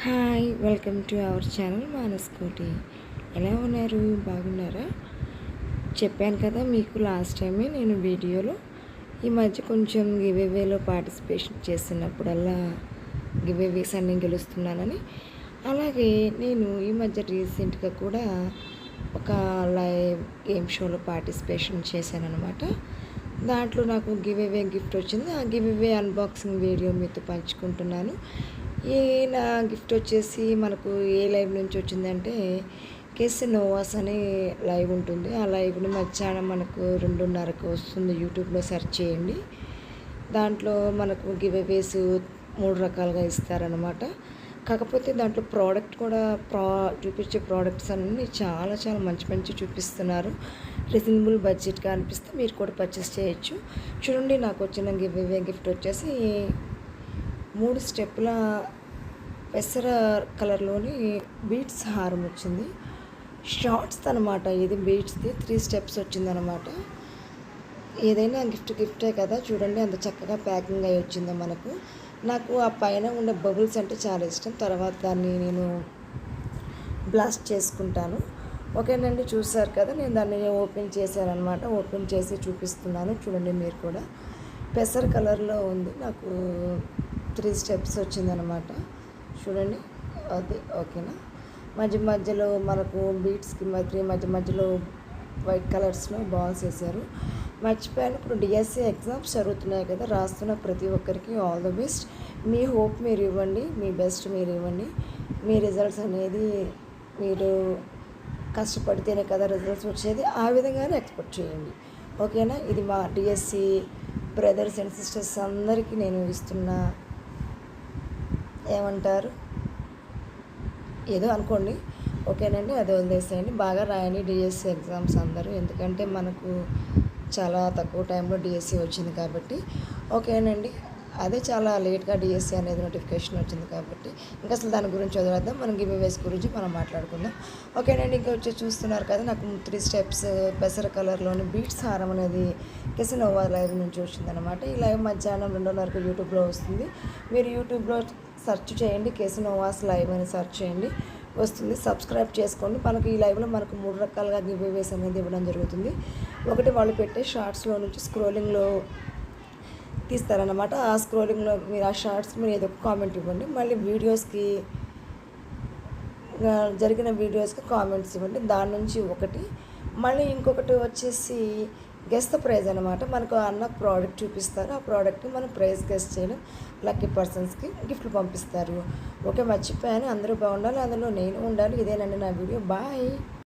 Hi welcome to our channel Manaskoti. ఎలా ఉన్నారు? బాగున్నారా? చెప్పాను కదా మీకు లాస్ట్ టైమే నేను వీడియోలో ఈ మధ్య కొంచెం గివేవేలో పార్టిసిపేషన్ చేస్తున్నప్పుడల్లా గివేవేస్ అన్నీ గెలుస్తున్నానని. అలాగే నేను ఈ మధ్య రీసెంట్గా కూడా ఒక లైవ్ గేమ్ షోలో పార్టిసిపేషన్ చేశానన్నమాట. దాంట్లో నాకు గివేవే గిఫ్ట్ వచ్చింది. ఆ గివేవే అన్బాక్సింగ్ వీడియో మీతో పంచుకుంటున్నాను. ఈ నా గిఫ్ట్ వచ్చేసి మనకు ఏ లైవ్ నుంచి వచ్చిందంటే కేసినోవాస్ అనే లైవ్ ఉంటుంది. ఆ లైవ్ని మధ్యాహ్నం మనకు 2:30కు వస్తుంది. యూట్యూబ్లో సెర్చ్ చేయండి. దాంట్లో మనకు గివేవేస్ 3 రకాలుగా ఇస్తారనమాట. కాకపోతే దాంట్లో ప్రోడక్ట్ కూడా చూపించే ప్రోడక్ట్స్ అన్నీ చాలా చాలా మంచి మంచి చూపిస్తున్నారు. రీజనబుల్ బడ్జెట్గా అనిపిస్తే మీరు కూడా పర్చేస్ చేయొచ్చు. చూడండి, నాకు వచ్చిన గివేవే గిఫ్ట్ వచ్చేసి 3 స్టెప్పుల పెసర కలర్లోని బీట్స్ హారం వచ్చింది. షార్ట్స్ అనమాట. ఇది బీట్స్ది 3 స్టెప్స్ వచ్చిందనమాట. ఏదైనా గిఫ్టే కదా. చూడండి అంత చక్కగా ప్యాకింగ్ అయ్యి వచ్చిందో మనకు. నాకు ఆ పైన ఉండే బబుల్స్ అంటే చాలా ఇష్టం. తర్వాత దాన్ని నేను బ్లాస్ట్ చేసుకుంటాను. ఓకేనండి, చూసారు కదా, నేను దాన్ని ఓపెన్ చేశానమాట. ఓపెన్ చేసి చూపిస్తున్నాను. చూడండి మీరు కూడా. పెసర కలర్లో ఉంది. నాకు 3 స్టెప్స్ వచ్చిందనమాట. చూడండి అది. ఓకేనా. మధ్యలో మనకు బీట్స్కి మధ్యలో వైట్ కలర్స్లో బాల్స్ వేశారు. మర్చిపోయాను, ఇప్పుడు డిఎస్సి ఎగ్జామ్స్ జరుగుతున్నాయి కదా. రాస్తున్న ప్రతి ఒక్కరికి all the best. Me hope మీరు ఇవ్వండి, మీ బెస్ట్ మీరు ఇవ్వండి. మీ రిజల్ట్స్ అనేది మీరు కష్టపడితేనే కదా రిజల్ట్స్ వచ్చేది. ఆ విధంగానే ఎక్స్పెక్ట్ చేయండి. ఓకేనా. ఇది మా డిఎస్సి బ్రదర్స్ అండ్ సిస్టర్స్ అందరికీ నేను ఇస్తున్న ఏమంటారు ఏదో అనుకోండి. ఓకేనండి, అది వదిలేసేయండి. బాగా రాయండి డిఎస్సి ఎగ్జామ్స్ అందరూ. ఎందుకంటే మనకు చాలా తక్కువ టైంలో డిఎస్సి వచ్చింది కాబట్టి. ఓకేనండి, అదే చాలా లేట్గా డిఎస్సి అనేది నోటిఫికేషన్ వచ్చింది కాబట్టి ఇంకా అసలు దాని గురించి వదిలేద్దాం. మనం గివేవేస్ గురించి మనం మాట్లాడుకుందాం. ఓకేనండి, ఇంకా వచ్చి చూస్తున్నారు కదా, నాకు 3 స్టెప్స్ పెసర కలర్లోని బీట్స్ హారం అనేది కేసినోవా లైవ్ నుంచి వచ్చిందనమాట. ఈ లైవ్ మధ్యాహ్నం 2:30కు యూట్యూబ్లో వస్తుంది. మీరు యూట్యూబ్లో సెర్చ్ చేయండి, కేసినోవాస్ లైవ్ అని సెర్చ్ చేయండి, వస్తుంది. సబ్స్క్రైబ్ చేసుకోండి. మనకు ఈ లైవ్లో మనకు 3 రకాలుగా గివేవేస్ అనేది ఇవ్వడం జరుగుతుంది. ఒకటి వాళ్ళు పెట్టే షార్ట్స్లో నుంచి స్క్రోలింగ్లో తీస్తారనమాట. ఆ స్క్రోలింగ్లో మీరు ఆ షార్ట్స్ మీరు ఏదో ఒక కామెంట్ ఇవ్వండి. మళ్ళీ వీడియోస్కి జరిగిన వీడియోస్కి కామెంట్స్ ఇవ్వండి. దాని నుంచి ఒకటి. మళ్ళీ ఇంకొకటి వచ్చేసి గెస్ ద ప్రైజ్ అనమాట. మనకు అన్న ప్రోడక్ట్ చూపిస్తారు. ఆ ప్రోడక్ట్ని మనం ప్రైజ్ గెస్ చేయడం, లక్కీ పర్సన్స్కి గిఫ్ట్లు పంపిస్తారు. ఓకే, మర్చిపోయాను. అందరూ బాగుండాలి, అందులో నేను ఉండాలి. ఇదేనండి నా వీడియో. బాయ్.